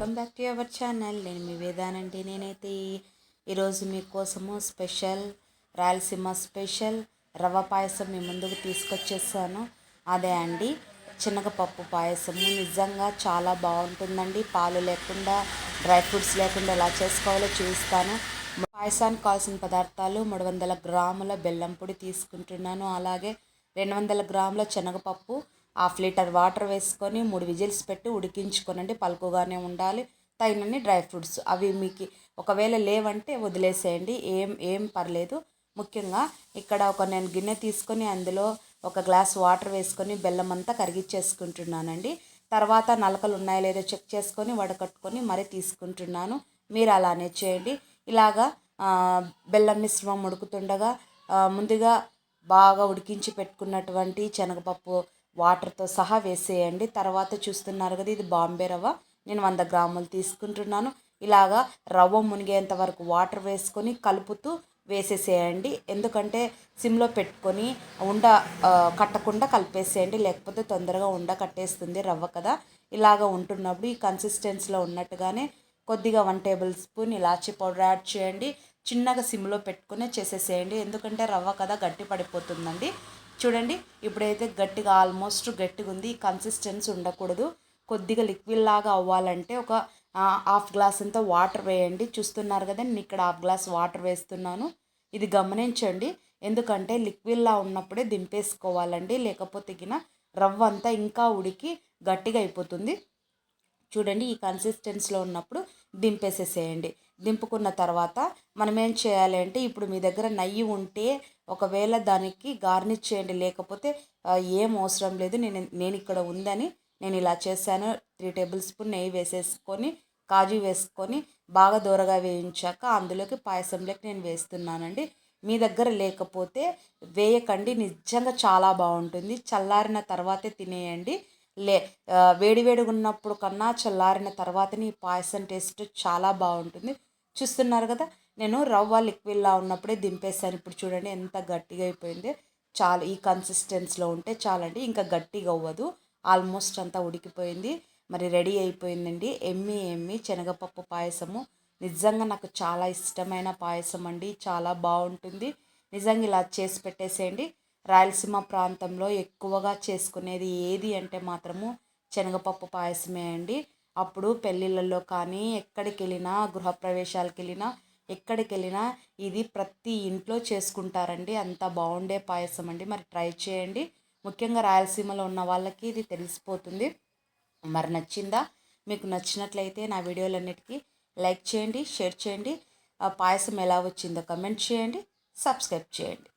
Welcome back to our channel. నేను మీ వేదానండి. నేనైతే ఈరోజు మీకోసము స్పెషల్ రాయలసీమ స్పెషల్ రవ్వ పాయసం మీ ముందుకు తీసుకొచ్చేసాను. అదే అండి శనగపప్పు పాయసము. నిజంగా చాలా బాగుంటుందండి. పాలు లేకుండా డ్రై ఫ్రూట్స్ లేకుండా ఎలా చేసుకోవాలో చూపిస్తాను. పాయసానికి కావాల్సిన పదార్థాలు 300 గ్రాముల బెల్లం పొడి తీసుకుంటున్నాను. అలాగే 200 గ్రాముల శనగపప్పు, హాఫ్ లీటర్ వాటర్ వేసుకొని 3 విజిల్స్ పెట్టి ఉడికించుకోనండి. పలుకుగానే ఉండాలి. తగినన్ని డ్రై ఫ్రూట్స్ అవి మీకు ఒకవేళ లేవంటే వదిలేసేయండి, ఏం పర్లేదు. ముఖ్యంగా ఇక్కడ నేను గిన్నె తీసుకొని అందులో ఒక గ్లాస్ వాటర్ వేసుకొని బెల్లం అంతా కరిగించేసుకుంటున్నానండి. తర్వాత నలకలు ఉన్నాయో లేదో చెక్ చేసుకొని వడకట్టుకొని మరీ తీసుకుంటున్నాను. మీరు అలానే చేయండి. ఇలాగా బెల్లం మిశ్రమం ఉడుకుతుండగా ముందుగా బాగా ఉడికించి పెట్టుకున్నటువంటి శనగపప్పు వాటర్తో సహా వేసేయండి. తర్వాత చూస్తున్నారు కదా, ఇది బాంబే రవ్వ. నేను 100 గ్రాములు తీసుకుంటున్నాను. ఇలాగా రవ్వ మునిగేంత వరకు వాటర్ వేసుకొని కలుపుతూ వేసేసేయండి. ఎందుకంటే సిమ్లో పెట్టుకొని కట్టకుండా కలిపేసేయండి, లేకపోతే తొందరగా కట్టేస్తుంది రవ్వ కదా. ఇలాగ ఉంటున్నప్పుడు ఈ కన్సిస్టెన్సీలో ఉన్నట్టుగానే కొద్దిగా 1 టేబుల్ స్పూన్ ఇలాచీ పౌడర్ యాడ్ చేయండి. చిన్నగా సిమ్లో పెట్టుకునే చేసేసేయండి, ఎందుకంటే రవ్వ కదా గట్టి పడిపోతుందండి. చూడండి, ఇప్పుడైతే గట్టిగా ఆల్మోస్ట్ గట్టిగా ఉంది. ఈ కన్సిస్టెన్సీ ఉండకూడదు. కొద్దిగా లిక్విడ్ లాగా అవ్వాలంటే ఒక హాఫ్ గ్లాస్ అంతా వాటర్ వేయండి. చూస్తున్నారు కదా, నేను ఇక్కడ హాఫ్ గ్లాస్ వాటర్ వేస్తున్నాను. ఇది గమనించండి, ఎందుకంటే లిక్విడ్లా ఉన్నప్పుడే దింపేసుకోవాలండి, లేకపోతే గిన రవ్వ అంతా ఇంకా ఉడికి గట్టిగా అయిపోతుంది. చూడండి, ఈ కన్సిస్టెన్సీలో ఉన్నప్పుడు దింపేసేసేయండి. దింపుకున్న తర్వాత మనం ఏం చేయాలి అంటే, ఇప్పుడు మీ దగ్గర నెయ్యి ఉంటే ఒకవేళ దానికి గార్నిష్ చేయండి, లేకపోతే ఏం అవసరం లేదు. నేను ఇక్కడ ఉందని నేను ఇలా చేశాను. 3 టేబుల్ స్పూన్ నెయ్యి వేసేసుకొని కాజు వేసుకొని బాగా దూరగా వేయించాక అందులోకి పాయసంలోకి నేను వేస్తున్నానండి. మీ దగ్గర లేకపోతే వేయకండి, నిజంగా చాలా బాగుంటుంది. చల్లారిన తర్వాతే తినేయండి. వేడివేడిగా ఉన్నప్పుడు కన్నా చల్లారిన తర్వాతని ఈ పాయసం టేస్ట్ చాలా బాగుంటుంది. చూస్తున్నారు కదా, నేను రవ్వ లిక్విడ్లా ఉన్నప్పుడే దింపేసాను. ఇప్పుడు చూడండి ఎంత గట్టిగా అయిపోయింది. చాలా ఈ కన్సిస్టెన్సీలో ఉంటే చాలండి, ఇంకా గట్టిగా అవ్వదు. ఆల్మోస్ట్ అంతా ఉడికిపోయింది. మరి రెడీ అయిపోయిందండి ఎమ్మి శనగపప్పు పాయసము. నిజంగా నాకు చాలా ఇష్టమైన పాయసం అండి, చాలా బాగుంటుంది. నిజంగా ఇలా చేసి పెట్టేసేయండి. రాయలసీమ ప్రాంతంలో ఎక్కువగా చేసుకునేది ఏది అంటే మాత్రము శనగపప్పు పాయసమే అండి. అప్పుడు పెళ్ళిళ్ళల్లో కానీ ఎక్కడికి వెళ్ళినా, గృహప్రవేశాలకు వెళ్ళినా, ఎక్కడికి వెళ్ళినా ఇది ప్రతి ఇంట్లో చేసుకుంటారండి. అంత బాగుండే పాయసం అండి. మరి ట్రై చేయండి. ముఖ్యంగా రాయలసీమలో ఉన్న వాళ్ళకి ఇది తెలిసిపోతుంది. మరి నచ్చిందా? మీకు నచ్చినట్లయితే నా వీడియోలన్నిటికీ లైక్ చేయండి, షేర్ చేయండి. ఆ పాయసం ఎలా వచ్చిందో కమెంట్ చేయండి, సబ్స్క్రైబ్ చేయండి.